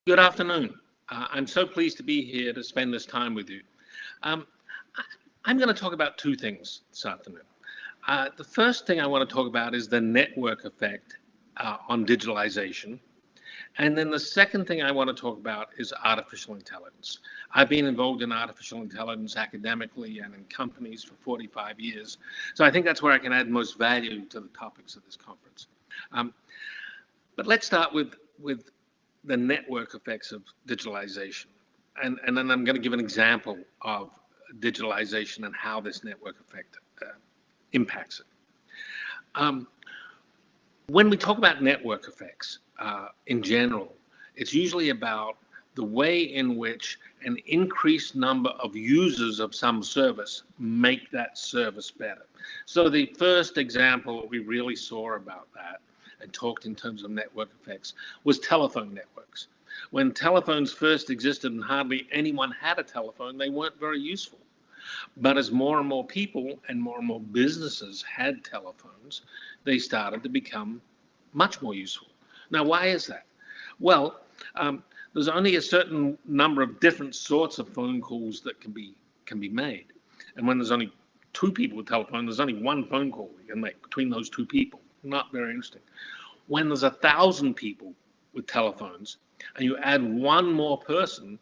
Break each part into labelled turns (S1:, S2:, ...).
S1: Good afternoon. I'm so pleased to be here to spend this time with you. Um, I'm going to talk about two things this afternoon. The first thing I want to talk about is the network effect on digitalization. And then the second thing I want to talk about is artificial intelligence. I've been involved in artificial intelligence academically and in companies for 45 years. So I think that's where I can add most value to the topics of this conference. But let's start with the network effects of digitalization. And then I'm going to give an example of digitalization and how this network effect impacts it. When we talk about network effects in general, it's usually about the way in which an increased number of users of some service make that service better. So the first example we really saw about that and talked in terms of network effects was telephone networks. When telephones first existed and hardly anyone had a telephone, they weren't very useful. But as more and more people and more businesses had telephones, they started to become much more useful. Now, why is that? Well, there's only a certain number of different sorts of phone calls that can be made. And when there's only two people with telephone, there's only one phone call you can make between those two people. Not very interesting. When there's 1,000 people with telephones and you add one more person,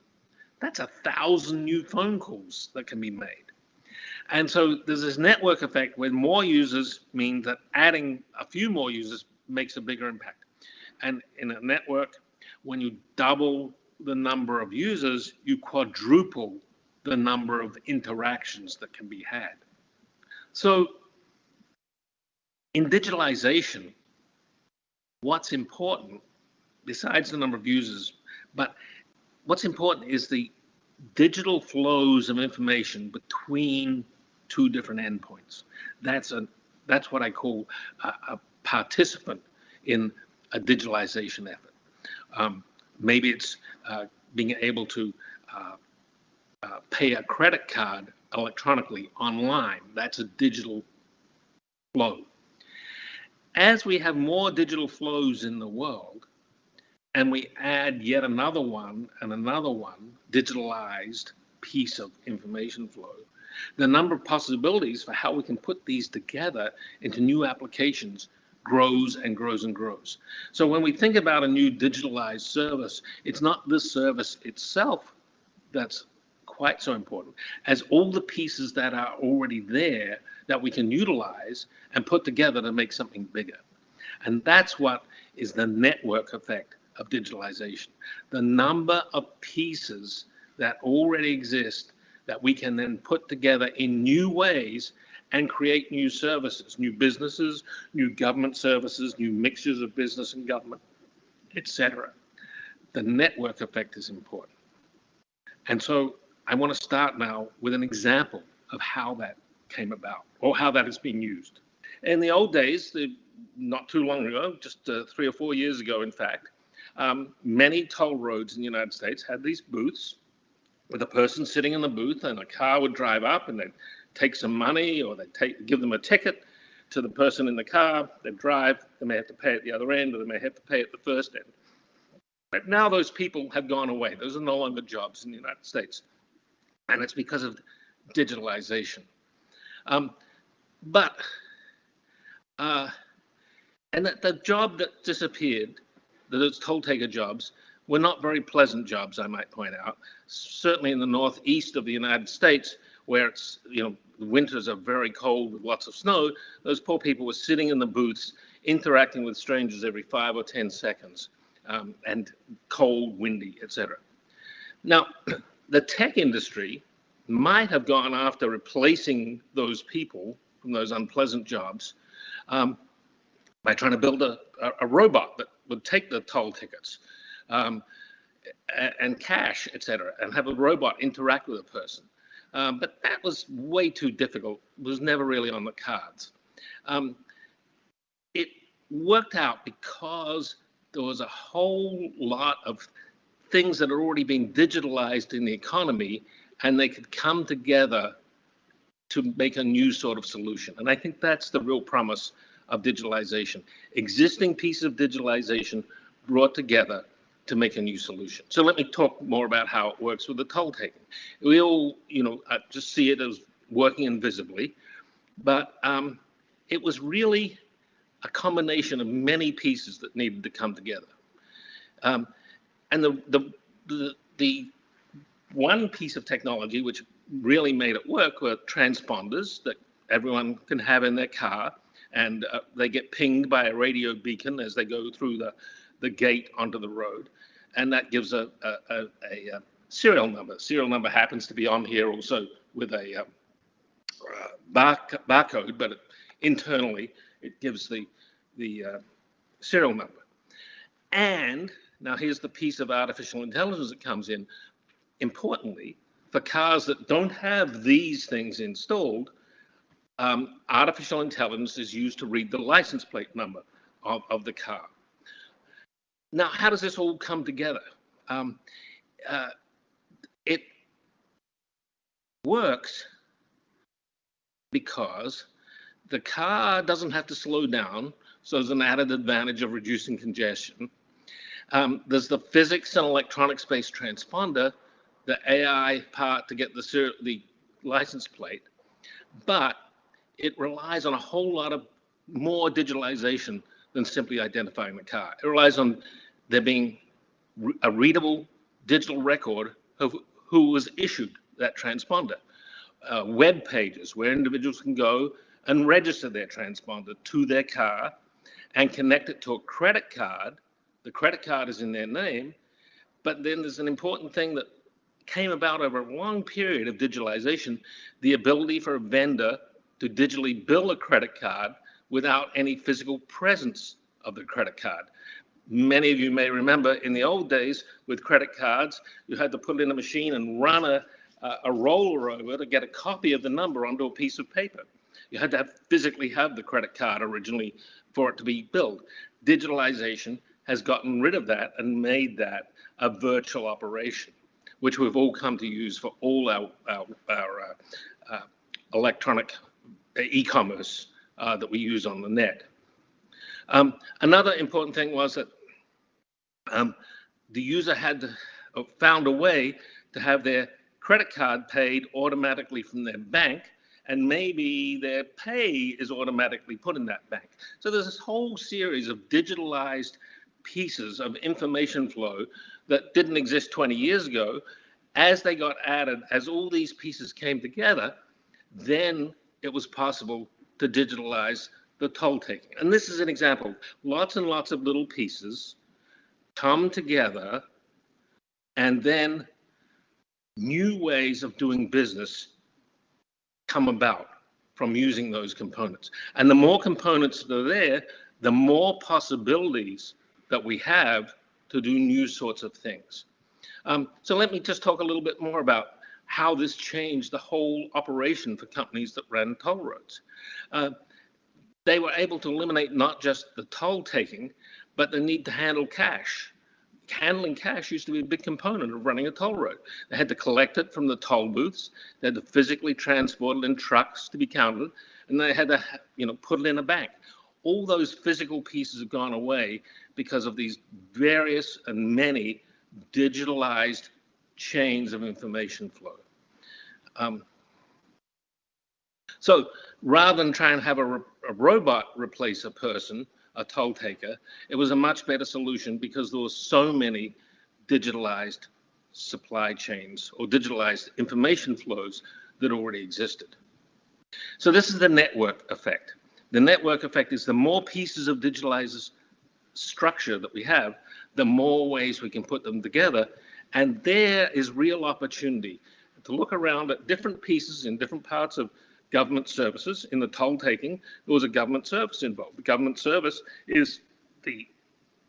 S1: that's 1,000 new phone calls that can be made. And so there's this network effect where more users mean that adding a few more users makes a bigger impact. And in a network, when you double the number of users, you quadruple the number of interactions that can be had. So in digitalization, what's important, besides the number of users, but what's important is the digital flows of information between two different endpoints. That's what I call a participant in a digitalization effort. Maybe it's being able to pay a credit card electronically online. That's a digital flow. As we have more digital flows in the world, and we add yet another one and another one, digitalized piece of information flow, the number of possibilities for how we can put these together into new applications grows and grows and grows. So when we think about a new digitalized service, it's not the service itself that's quite so important as all the pieces that are already there that we can utilize and put together to make something bigger. And that's what is the network effect of digitalization. The number of pieces that already exist that we can then put together in new ways and create new services, new businesses, new government services, new mixtures of business and government, etc. The network effect is important. And so I want to start now with an example of how that came about or how that is being used. In the old days, not too long ago, just 3 or 4 years ago, in fact, many toll roads in the United States had these booths with a person sitting in the booth, and a car would drive up and they'd take some money or they'd give them a ticket to the person in the car. They'd drive, they may have to pay at the other end or they may have to pay at the first end. But now those people have gone away. Those are no longer jobs in the United States. And it's because of digitalization. And the job that disappeared, those toll taker jobs, were not very pleasant jobs, I might point out. Certainly in the northeast of the United States, where it's, the winters are very cold with lots of snow, those poor people were sitting in the booths, interacting with strangers every 5 or 10 seconds, and cold, windy, etc. Now, the tech industry might have gone after replacing those people from those unpleasant jobs by trying to build a robot that would take the toll tickets and cash, etc., and have a robot interact with a person. But that was way too difficult. It was never really on the cards. It worked out because there was a whole lot of things that are already being digitalized in the economy, and they could come together to make a new sort of solution. And I think that's the real promise of digitalization. Existing pieces of digitalization brought together to make a new solution. So let me talk more about how it works with the toll taking. We all, just see it as working invisibly, but it was really a combination of many pieces that needed to come together. And the one piece of technology which really made it work were transponders that everyone can have in their car, and they get pinged by a radio beacon as they go through the gate onto the road, and that gives a serial number. Serial number happens to be on here also with a barcode, but internally it gives the serial number. And now here's the piece of artificial intelligence that comes in. Importantly, for cars that don't have these things installed, artificial intelligence is used to read the license plate number of the car. Now, how does this all come together? It works because the car doesn't have to slow down, so there's an added advantage of reducing congestion. There's the physics and electronics-based transponder, the AI part to get the license plate, but it relies on a whole lot of more digitalization than simply identifying the car. It relies on there being a readable digital record of who was issued that transponder, web pages where individuals can go and register their transponder to their car and connect it to a credit card. The credit card is in their name, but then there's an important thing that came about over a long period of digitalization, the ability for a vendor to digitally bill a credit card without any physical presence of the credit card. Many of you may remember in the old days with credit cards, you had to put it in a machine and run a roller over to get a copy of the number onto a piece of paper. You had to physically have the credit card originally for it to be billed. Digitalization has gotten rid of that and made that a virtual operation, which we've all come to use for all our electronic e-commerce that we use on the net. Another important thing was that the user had found a way to have their credit card paid automatically from their bank, and maybe their pay is automatically put in that bank. So there's this whole series of digitalized pieces of information flow that didn't exist 20 years ago. As they got added, as all these pieces came together, then it was possible to digitalize the toll taking. And this is an example. Lots and lots of little pieces come together, and then new ways of doing business come about from using those components. And the more components that are there, the more possibilities that we have to do new sorts of things. So let me just talk a little bit more about how this changed the whole operation for companies that ran toll roads. They were able to eliminate not just the toll taking, but the need to handle cash. Handling cash used to be a big component of running a toll road. They had to collect it from the toll booths. They had to physically transport it in trucks to be counted, and they had to, put it in a bank. All those physical pieces have gone away because of these various and many digitalized chains of information flow. So rather than trying to have a robot replace a person, a toll taker, it was a much better solution because there were so many digitalized supply chains or digitalized information flows that already existed. So this is the network effect. The network effect is the more pieces of digitalized structure that we have, the more ways we can put them together. And there is real opportunity to look around at different pieces in different parts of government services. In the toll taking, there was a government service involved. The government service is the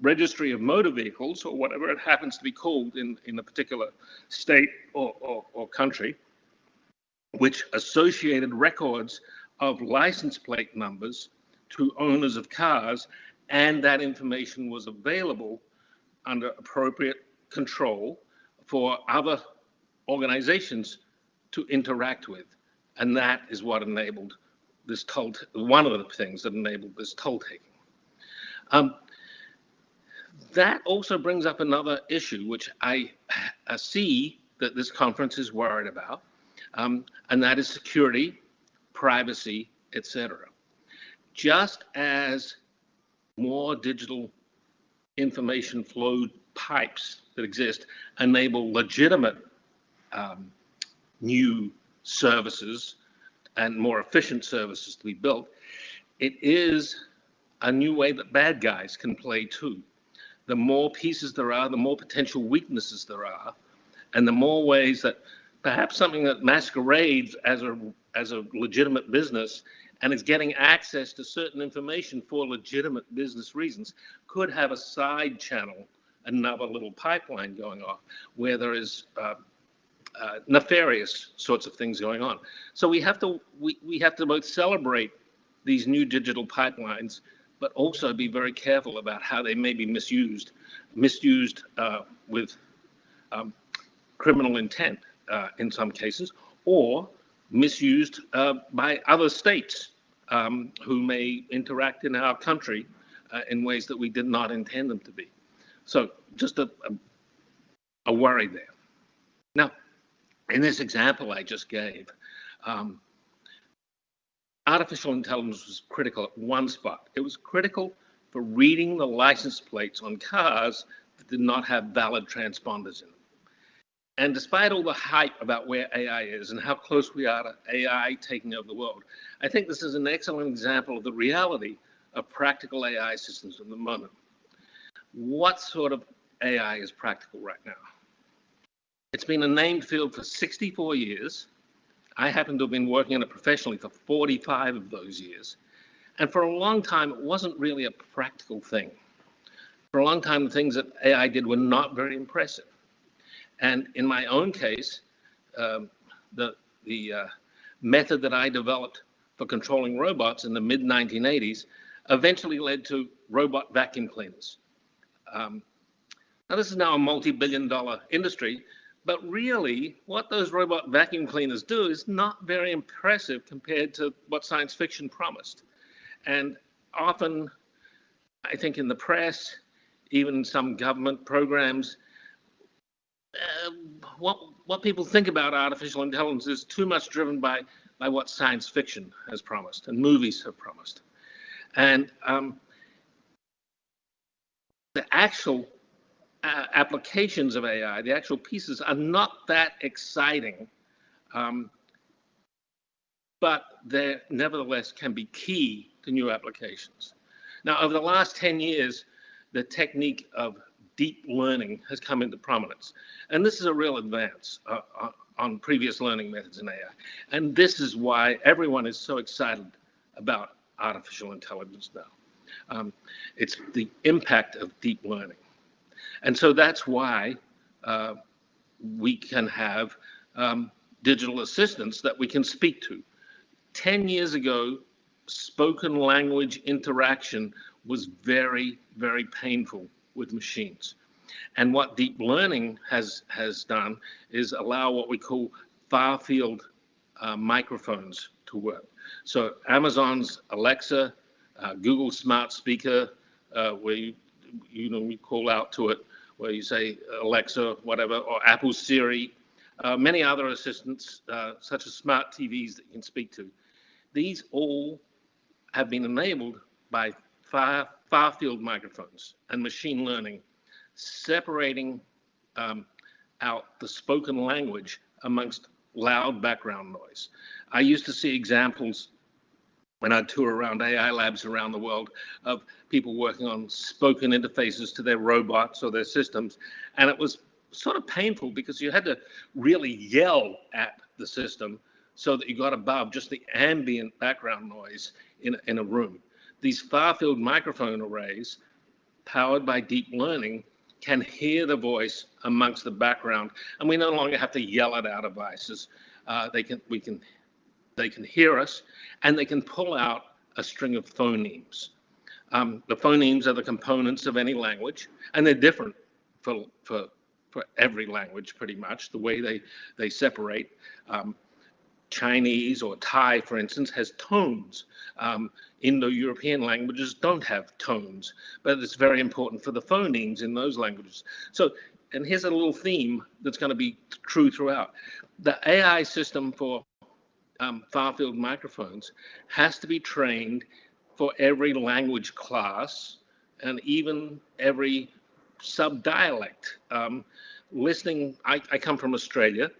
S1: registry of motor vehicles, or whatever it happens to be called in a particular state or country, which associated records of license plate numbers to owners of cars, and that information was available under appropriate control for other organizations to interact with. And that is what enabled this one of the things that enabled this toll taking. That also brings up another issue, which I see that this conference is worried about, and that is security, privacy, etc. Just as more digital information flow pipes that exist enable legitimate new services and more efficient services to be built, it is a new way that bad guys can play too. The more pieces there are, the more potential weaknesses there are, and the more ways that perhaps something that masquerades as a legitimate business and is getting access to certain information for legitimate business reasons could have a side channel, another little pipeline going off where there is nefarious sorts of things going on. So we have to both celebrate these new digital pipelines, but also be very careful about how they may be misused with criminal intent in some cases, or misused by other states who may interact in our country in ways that we did not intend them to be. So just a worry there. Now, in this example I just gave, artificial intelligence was critical at one spot. It was critical for reading the license plates on cars that did not have valid transponders in them. And despite all the hype about where AI is and how close we are to AI taking over the world, I think this is an excellent example of the reality of practical AI systems at the moment. What sort of AI is practical right now? It's been a named field for 64 years. I happen to have been working on it professionally for 45 of those years. And for a long time, it wasn't really a practical thing. For a long time, the things that AI did were not very impressive. And in my own case, the method that I developed for controlling robots in the mid-1980s eventually led to robot vacuum cleaners. Now, this is now a multi-billion-dollar industry, but really, what those robot vacuum cleaners do is not very impressive compared to what science fiction promised. And often, I think in the press, even some government programs, what people think about artificial intelligence is too much driven by what science fiction has promised and movies have promised. And the actual applications of AI, the actual pieces, are not that exciting, but they nevertheless can be key to new applications. Now, over the last 10 years, the technique of deep learning has come into prominence. And this is a real advance on previous learning methods in AI. And this is why everyone is so excited about artificial intelligence now. It's the impact of deep learning. And so that's why we can have digital assistants that we can speak to. 10 years ago, spoken language interaction was very, very painful with machines. And what deep learning has done is allow what we call far field microphones to work. So Amazon's Alexa, Google Smart Speaker, where you call out to it, where you say Alexa, whatever, or Apple Siri, many other assistants, such as smart TVs that you can speak to. These all have been enabled by far field microphones and machine learning, separating out the spoken language amongst loud background noise. I used to see examples when I tour around AI labs around the world of people working on spoken interfaces to their robots or their systems. And it was sort of painful because you had to really yell at the system so that you got above just the ambient background noise in a room. These far-field microphone arrays, powered by deep learning, can hear the voice amongst the background, and we no longer have to yell at our devices. They can hear us, and they can pull out a string of phonemes. The phonemes are the components of any language, and they're different for every language, pretty much, the way they separate. Chinese or Thai, for instance, has tones. Indo-European languages don't have tones, but it's very important for the phonemes in those languages. So, and here's a little theme that's going to be true throughout. The AI system for far-field microphones has to be trained for every language class and even every sub-dialect. I come from Australia,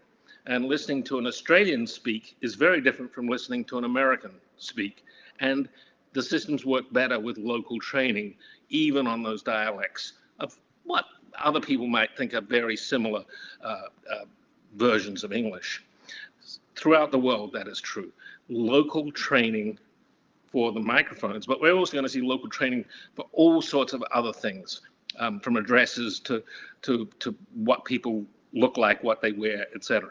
S1: and listening to an Australian speak is very different from listening to an American speak. And the systems work better with local training, even on those dialects of what other people might think are very similar versions of English. Throughout the world, that is true. Local training for the microphones, but we're also going to see local training for all sorts of other things, from addresses to what people look like, what they wear, etc.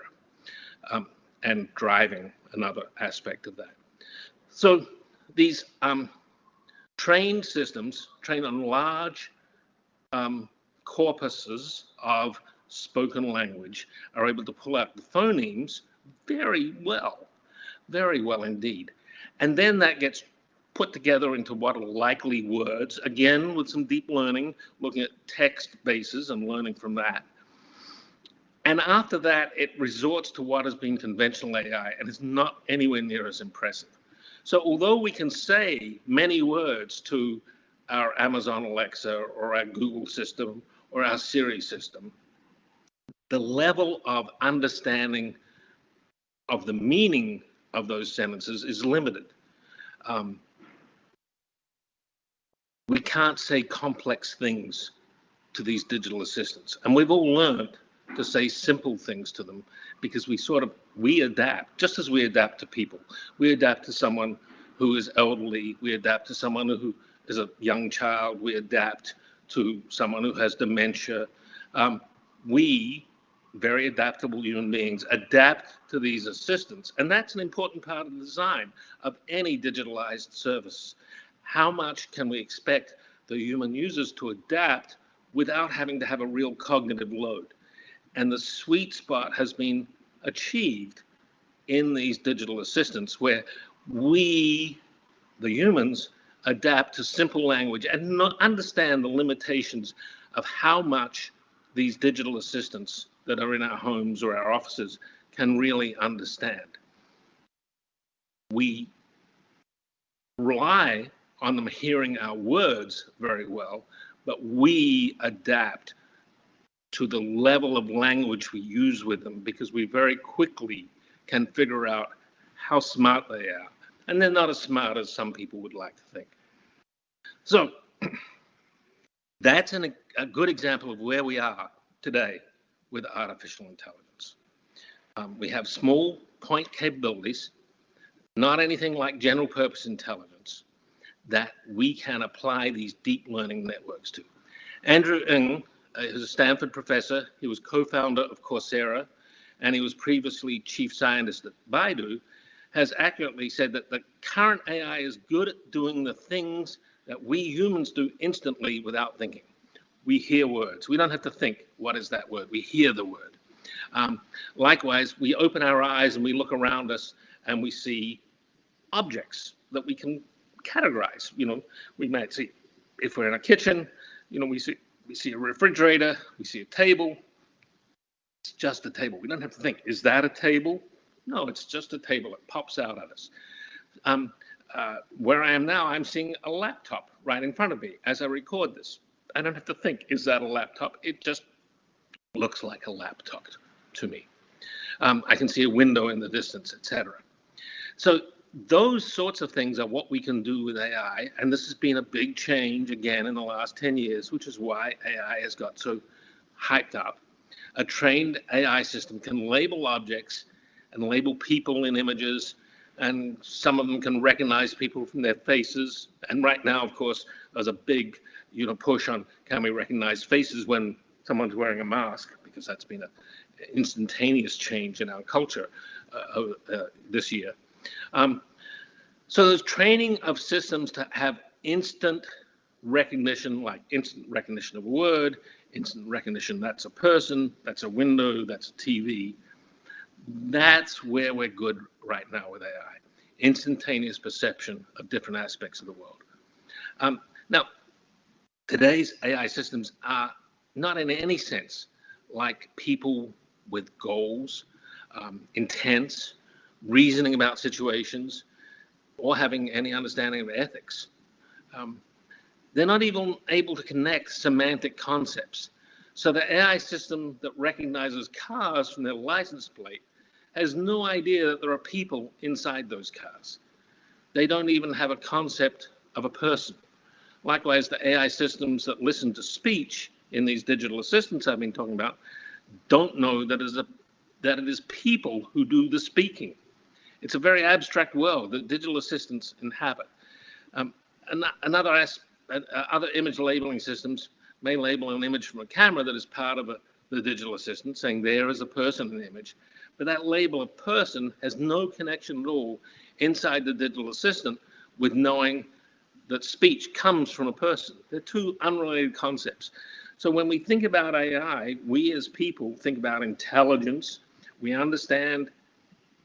S1: And driving, another aspect of that. So these trained systems, trained on large corpuses of spoken language, are able to pull out the phonemes very well indeed. And then that gets put together into what are likely words, again with some deep learning, looking at text bases and learning from that. And after that, it resorts to what has been conventional AI, and it's not anywhere near as impressive. So although we can say many words to our Amazon Alexa or our Google system or our Siri system, the level of understanding of the meaning of those sentences is limited. We can't say complex things to these digital assistants, and we've all learned to say simple things to them because we adapt, just as we adapt to people. We adapt to someone who is elderly, we adapt to someone who is a young child, we adapt to someone who has dementia. We, very adaptable human beings, adapt to these assistants, and that's an important part of the design of any digitalized service. How much can we expect the human users to adapt without having to have a real cognitive load? And the sweet spot has been achieved in these digital assistants where we, the humans, adapt to simple language and not understand the limitations of how much these digital assistants that are in our homes or our offices can really understand. We rely on them hearing our words very well, but we adapt to the level of language we use with them because we very quickly can figure out how smart they are. And they're not as smart as some people would like to think. So that's a good example of where we are today with artificial intelligence. We have small point capabilities, not anything like general purpose intelligence, that we can apply these deep learning networks to. Andrew Ng is a Stanford professor. He was co-founder of Coursera, and he was previously chief scientist at Baidu, has accurately said that the current AI is good at doing the things that we humans do instantly without thinking. We hear words. We don't have to think, what is that word? We hear the word. Likewise, we open our eyes and we look around us and we see objects that we can categorize. We might see, if we're in a kitchen, we see a refrigerator, we see a table. It's just a table. We don't have to think, is that a table? No, it's just a table. It pops out at us. Where I am now, I'm seeing a laptop right in front of me as I record this. I don't have to think, is that a laptop? It just looks like a laptop to me. I can see a window in the distance, etc. So those sorts of things are what we can do with AI, and this has been a big change again in the last 10 years, which is why AI has got so hyped up. A trained AI system can label objects and label people in images, and some of them can recognize people from their faces. And right now, of course, there's a big push on can we recognize faces when someone's wearing a mask, because that's been an instantaneous change in our culture this year. So there's training of systems to have instant recognition, like instant recognition of a word, instant recognition that's a person, that's a window, that's a TV. That's where we're good right now with AI. Instantaneous perception of different aspects of the world. Now, today's AI systems are not in any sense like people with goals, intents, reasoning about situations, or having any understanding of ethics. They're not even able to connect semantic concepts. So the AI system that recognizes cars from their license plate has no idea that there are people inside those cars. They don't even have a concept of a person. Likewise, the AI systems that listen to speech in these digital assistants I've been talking about don't know that it is people who do the speaking. It's a very abstract world that digital assistants inhabit. Other image labeling systems may label an image from a camera that is part of the digital assistant, saying there is a person in the image, but that label of person has no connection at all inside the digital assistant with knowing that speech comes from a person. They're two unrelated concepts. So when we think about AI, we as people think about intelligence. We understand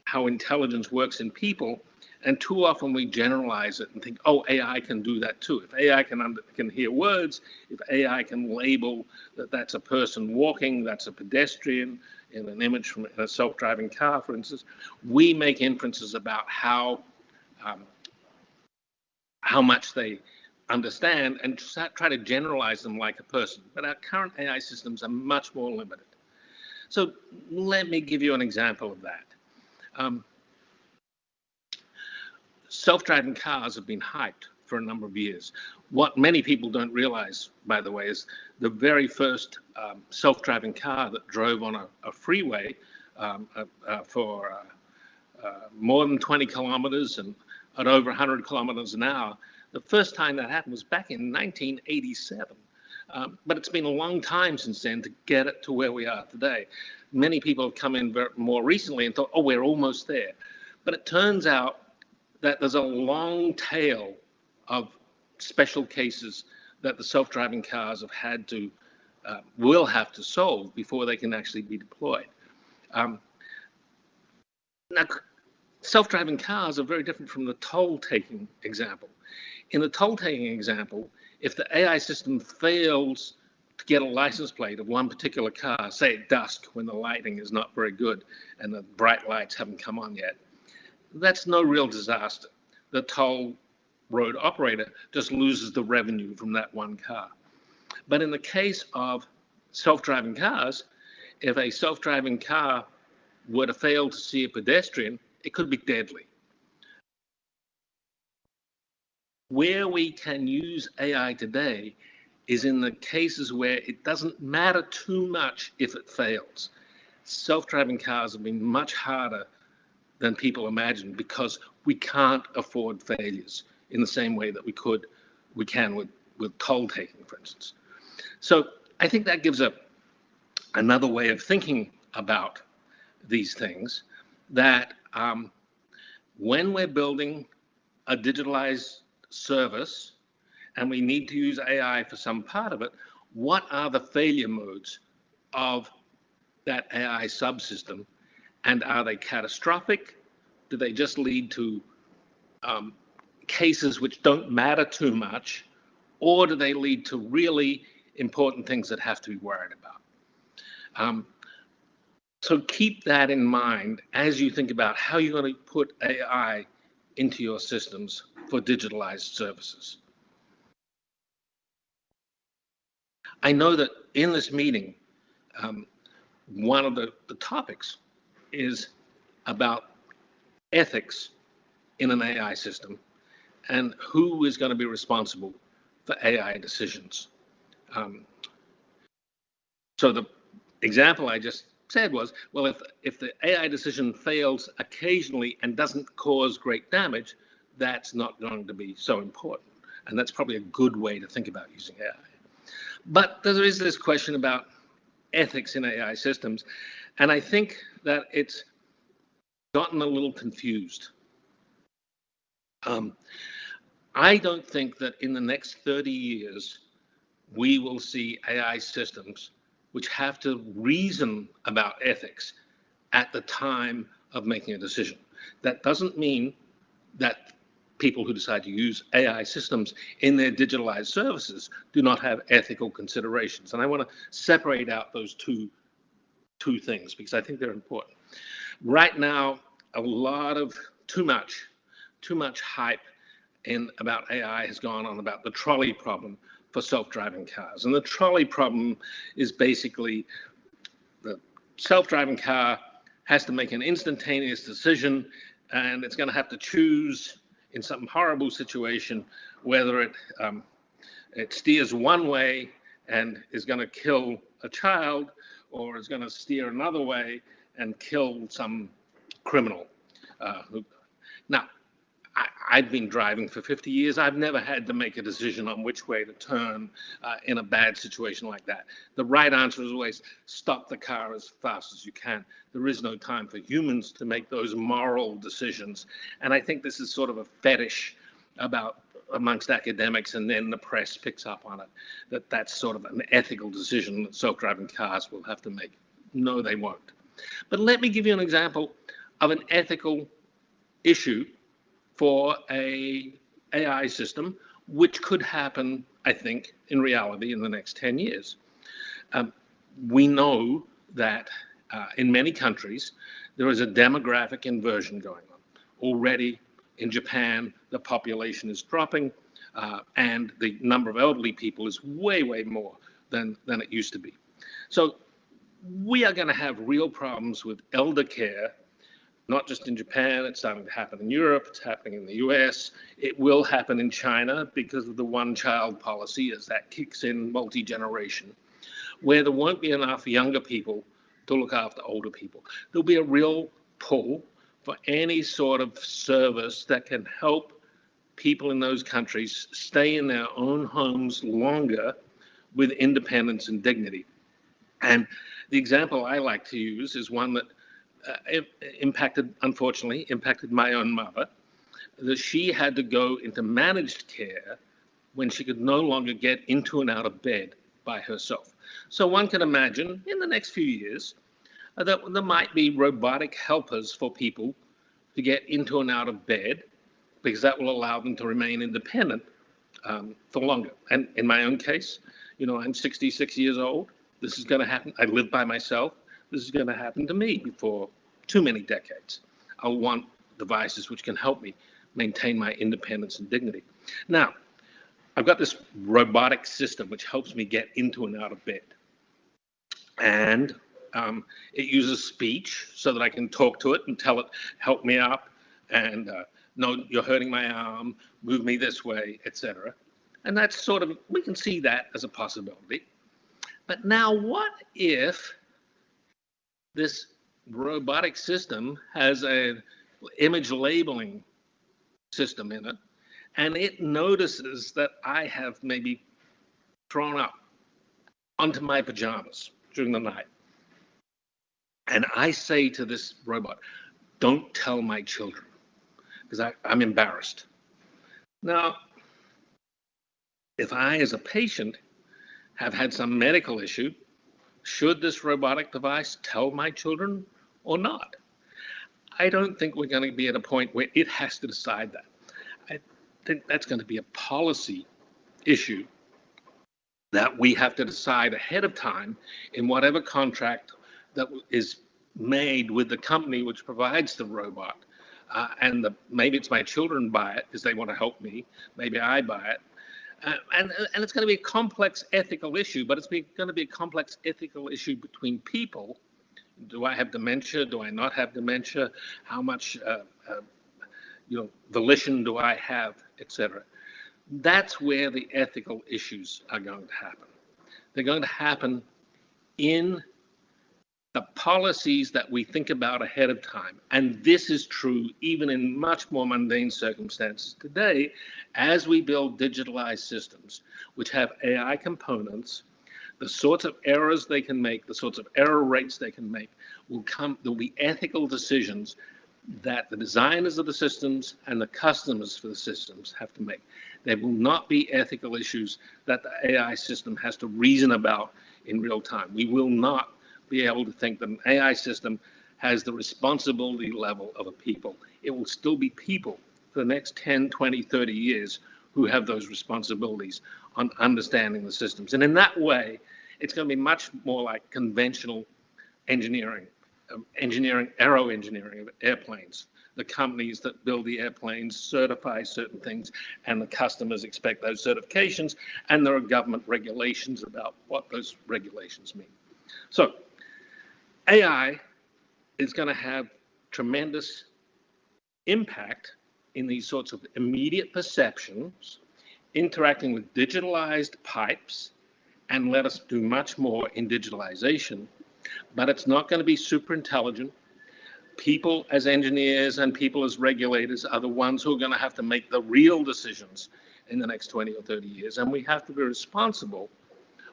S1: how intelligence works in people, and too often we generalize it and think, oh, AI can do that too. If AI can hear words, if AI can label that that's a person walking, that's a pedestrian in an image from a self-driving car, for instance, we make inferences about how much they understand and try to generalize them like a person. But our current AI systems are much more limited. So let me give you an example of that. Self-driving cars have been hyped for a number of years. What many people don't realize, by the way, is the very first self-driving car that drove on a freeway for more than 20 kilometers and at over 100 kilometers an hour. The first time that happened was back in 1987. But it's been a long time since then to get it to where we are today. Many people have come in more recently and thought, oh, we're almost there. But it turns out that there's a long tail of special cases that the self-driving cars have had to, will have to solve before they can actually be deployed. Now, self-driving cars are very different from the toll-taking example. In the toll-taking example, if the AI system fails to get a license plate of one particular car, say at dusk when the lighting is not very good and the bright lights haven't come on yet, that's no real disaster. The toll road operator just loses the revenue from that one car. But in the case of self-driving cars, if a self-driving car were to fail to see a pedestrian, it could be deadly. Where we can use AI today is in the cases where it doesn't matter too much if it fails. Self-driving cars have been much harder than people imagine because we can't afford failures in the same way that we can with toll taking, for instance. So I think that gives another way of thinking about these things, that when we're building a digitalized service and we need to use AI for some part of it, what are the failure modes of that AI subsystem? And are they catastrophic? Do they just lead to cases which don't matter too much? Or do they lead to really important things that have to be worried about? So keep that in mind as you think about how you're going to put AI into your systems for digitalized services. I know that in this meeting, one of the topics is about ethics in an AI system and who is going to be responsible for AI decisions. So the example I just said was, well, if the AI decision fails occasionally and doesn't cause great damage, that's not going to be so important. And that's probably a good way to think about using AI. But there is this question about ethics in AI systems, and I think that it's gotten a little confused. I don't think that in the next 30 years, we will see AI systems which have to reason about ethics at the time of making a decision. That doesn't mean that people who decide to use AI systems in their digitalized services do not have ethical considerations. And I want to separate out those two things because I think they're important. Right now, a lot of too much hype about AI has gone on about the trolley problem for self-driving cars. And the trolley problem is basically the self-driving car has to make an instantaneous decision, and it's going to have to choose in some horrible situation whether it steers one way and is going to kill a child, or is going to steer another way and kill some criminal. Now, I've been driving for 50 years. I've never had to make a decision on which way to turn in a bad situation like that. The right answer is always stop the car as fast as you can. There is no time for humans to make those moral decisions. And I think this is sort of a fetish amongst academics, and then the press picks up on it, that's sort of an ethical decision that self-driving cars will have to make. No, they won't. But let me give you an example of an ethical issue for a AI system, which could happen, I think, in reality in the next 10 years. We know that in many countries, there is a demographic inversion going on. Already in Japan, the population is dropping, and the number of elderly people is way, way more than it used to be. So we are going to have real problems with elder care, not just in Japan. It's starting to happen in Europe. It's happening in the US. It will happen in China because of the one-child policy as that kicks in multi-generation, where there won't be enough younger people to look after older people. There'll be a real pull for any sort of service that can help people in those countries stay in their own homes longer with independence and dignity. And the example I like to use is one that unfortunately impacted my own mother, that she had to go into managed care when she could no longer get into and out of bed by herself. So one can imagine in the next few years that there might be robotic helpers for people to get into and out of bed, because that will allow them to remain independent for longer. And in my own case, I'm 66 years old. This is going to happen. I live by myself. This is going to happen to me for too many decades. I'll want devices which can help me maintain my independence and dignity. Now, I've got this robotic system which helps me get into and out of bed. And it uses speech so that I can talk to it and tell it, help me up, and no, you're hurting my arm, move me this way, etc. And that's sort of, we can see that as a possibility. But now what if this robotic system has an image labeling system in it, and it notices that I have maybe thrown up onto my pajamas during the night. And I say to this robot, don't tell my children, because I'm embarrassed. Now, if I, as a patient, have had some medical issue, should this robotic device tell my children or not? I don't think we're going to be at a point where it has to decide that. I think that's going to be a policy issue that we have to decide ahead of time in whatever contract that is made with the company which provides the robot. Maybe it's my children buy it because they want to help me. Maybe I buy it. And it's going to be a complex ethical issue, but it's going to be a complex ethical issue between people. Do I have dementia? Do I not have dementia? How much volition do I have, etc. That's where the ethical issues are going to happen. They're going to happen in the policies that we think about ahead of time. And this is true even in much more mundane circumstances today, as we build digitalized systems which have AI components. The sorts of errors they can make, the sorts of error rates they can make there'll be ethical decisions that the designers of the systems and the customers for the systems have to make. There will not be ethical issues that the AI system has to reason about in real time. We will not be able to think that an AI system has the responsibility level of a people. It will still be people for the next 10, 20, 30 years who have those responsibilities on understanding the systems. And in that way, it's going to be much more like conventional engineering, aero engineering of airplanes. The companies that build the airplanes certify certain things, and the customers expect those certifications, and there are government regulations about what those regulations mean. So AI is going to have tremendous impact in these sorts of immediate perceptions, interacting with digitalized pipes, and let us do much more in digitalization. But it's not going to be super intelligent. People as engineers and people as regulators are the ones who are going to have to make the real decisions in the next 20 or 30 years. And we have to be responsible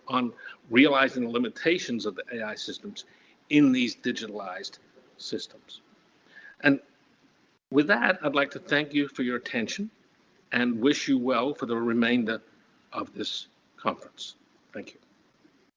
S1: on realizing the limitations of the AI systems in these digitalized systems. And with that, I'd like to thank you for your attention and wish you well for the remainder of this conference. Thank you.